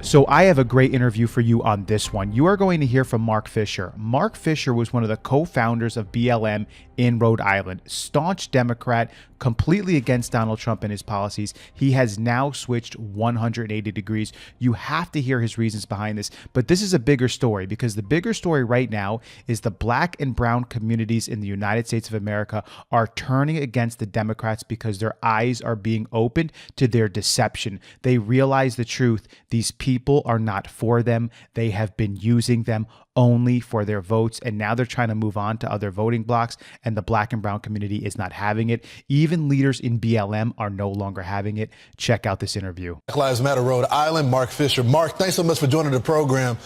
So I have a great interview for you on this one. You are going to hear from Mark Fisher. Mark Fisher was one of the co-founders of BLM in Rhode Island, staunch Democrat, completely against Donald Trump and his policies. He has now switched 180 degrees. You have to hear his reasons behind this. But this is a bigger story, because the bigger story right now is the black and brown communities in the United States of America are turning against the Democrats because their eyes are being opened to their deception. They realize the truth. These people are not for them. They have been using them only for their votes, and now they're trying to move on to other voting blocks, and the black and brown community is not having it. Even leaders in BLM are no longer having it. Check out this interview. Black Lives Matter, Rhode Island, Mark Fisher. Mark, thanks so much for joining the program.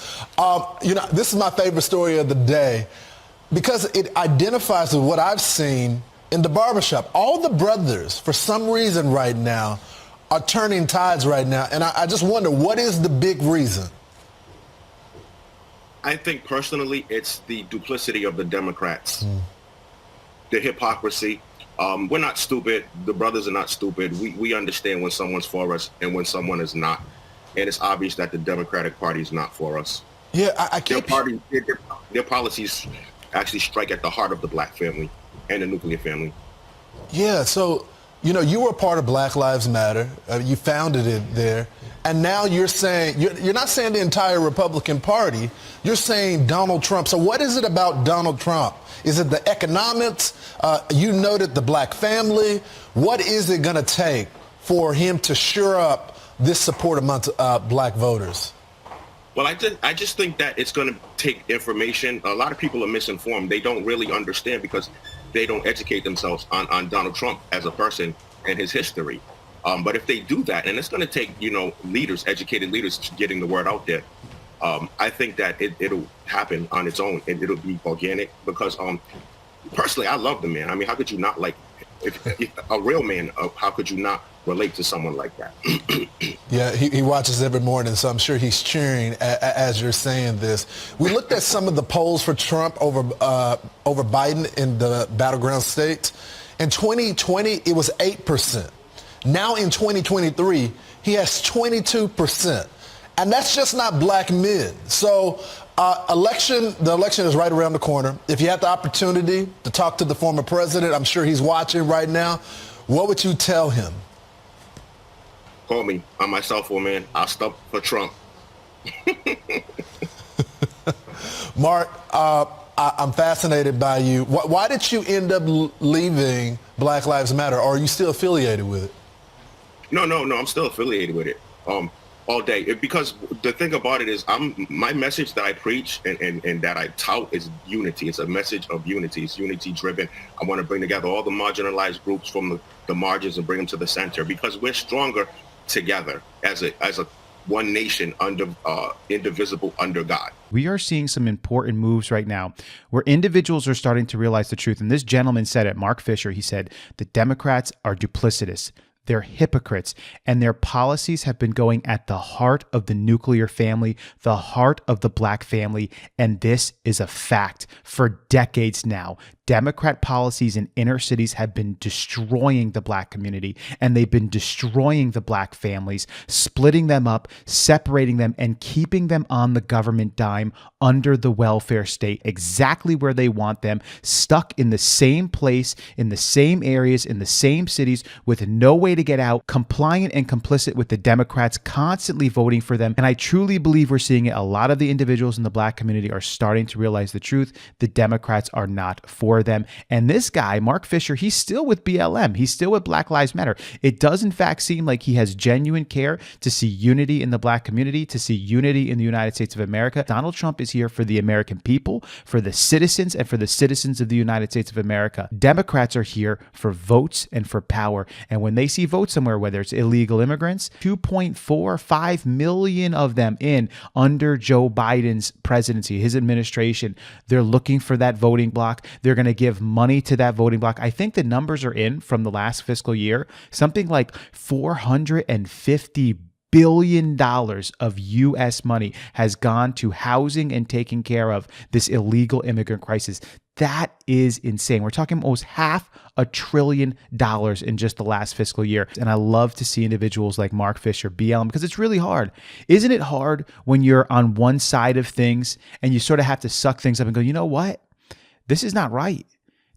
This is my favorite story of the day because it identifies with what I've seen in the barbershop. All the brothers, for some reason right now, are turning tides right now, and I just wonder, what is the big reason? I think personally, it's the duplicity of the Democrats, the hypocrisy. We're not stupid. The brothers are not stupid. We understand when someone's for us and when someone is not. And it's obvious that the Democratic Party is not for us. Yeah, I can't. Their policies actually strike at the heart of the black family and the nuclear family. Yeah, so, you were a part of Black Lives Matter. You founded it there. And now you're saying, you're not saying the entire Republican Party, you're saying Donald Trump. So what is it about Donald Trump? Is it the economics? You noted the black family. What is it going to take for him to shore up this support amongst black voters? Well, I just think that it's going to take information. A lot of people are misinformed. They don't really understand because they don't educate themselves on Donald Trump as a person and his history. But if they do that, and it's going to take, leaders, educated leaders, getting the word out there, I think that it'll happen on its own, and it'll be organic because personally, I love the man. I mean, how could you not like if a real man? How could you not relate to someone like that? Yeah, he watches every morning, so I'm sure he's cheering as you're saying this. We looked at some of the polls for Trump over Biden in the battleground states. In 2020, it was 8%. Now in 2023, he has 22%. And that's just not black men. So the election is right around the corner. If you had the opportunity to talk to the former president, I'm sure he's watching right now, what would you tell him? Call me on my cell phone, man. I'll stop for Trump. Mark, I'm fascinated by you. Why did you end up leaving Black Lives Matter? Or are you still affiliated with it? No. I'm still affiliated with it all day. Because the thing about it is my message that I preach and that I tout is unity. It's a message of unity. It's unity driven. I want to bring together all the marginalized groups from the margins and bring them to the center because we're stronger together as a one nation indivisible under God. We are seeing some important moves right now where individuals are starting to realize the truth. And this gentleman said it, Mark Fisher, he said, the Democrats are duplicitous. They're hypocrites, and their policies have been going at the heart of the nuclear family, the heart of the black family, and this is a fact. For decades now, Democrat policies in inner cities have been destroying the black community, and they've been destroying the black families, splitting them up, separating them, and keeping them on the government dime under the welfare state, exactly where they want them, stuck in the same place, in the same areas, in the same cities, with no way to get out, compliant and complicit with the Democrats, constantly voting for them. And I truly believe we're seeing it. A lot of the individuals in the black community are starting to realize the truth. The Democrats are not for them. And this guy, Mark Fisher, he's still with BLM. He's still with Black Lives Matter. It does, in fact, seem like he has genuine care to see unity in the black community, to see unity in the United States of America. Donald Trump is here for the American people, for the citizens, and for the citizens of the United States of America. Democrats are here for votes and for power. And when they see votes somewhere, whether it's illegal immigrants, 2.45 million of them in under Joe Biden's presidency, his administration, they're looking for that voting block. They're going to give money to that voting block. I think the numbers are in from the last fiscal year, something like $450 billion of U.S. money has gone to housing and taking care of this illegal immigrant crisis. That is insane. We're talking almost $500 billion in just the last fiscal year. And I love to see individuals like Mark Fisher, BLM, because it's really hard. Isn't it hard when you're on one side of things and you sort of have to suck things up and go, you know what? This is not right.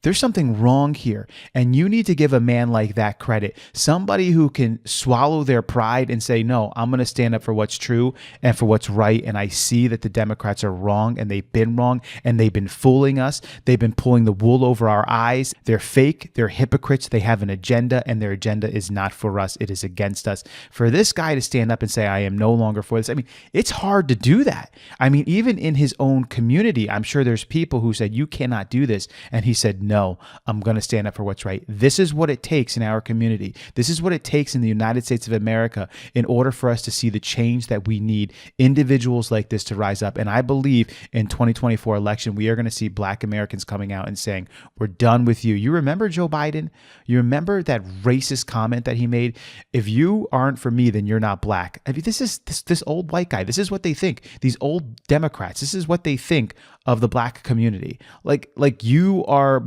There's something wrong here. And you need to give a man like that credit. Somebody who can swallow their pride and say, no, I'm going to stand up for what's true and for what's right. And I see that the Democrats are wrong and they've been wrong and they've been fooling us. They've been pulling the wool over our eyes. They're fake. They're hypocrites. They have an agenda, and their agenda is not for us. It is against us. For this guy to stand up and say, I am no longer for this. I mean, it's hard to do that. I mean, even in his own community, I'm sure there's people who said, you cannot do this. And he said, no, I'm going to stand up for what's right. This is what it takes in our community. This is what it takes in the United States of America in order for us to see the change that we need. Individuals like this to rise up. And I believe in 2024 election, we are going to see Black Americans coming out and saying, we're done with you. You remember Joe Biden? You remember that racist comment that he made? If you aren't for me, then you're not Black. I mean, this is this old white guy. This is what they think. These old Democrats. This is what they think of the Black community. Like you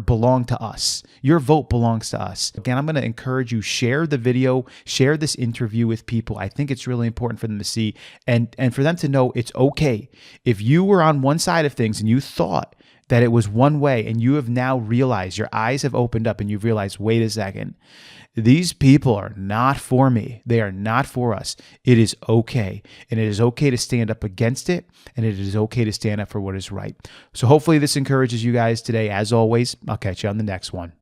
belong to us. Your vote belongs to us. Again, I'm going to encourage you, share the video, share this interview with people. I think it's really important for them to see and for them to know it's okay. If you were on one side of things and you thought that it was one way and you have now realized, your eyes have opened up and you've realized, wait a second, these people are not for me. They are not for us. It is okay. And it is okay to stand up against it. And it is okay to stand up for what is right. So hopefully this encourages you guys today. As always, I'll catch you on the next one.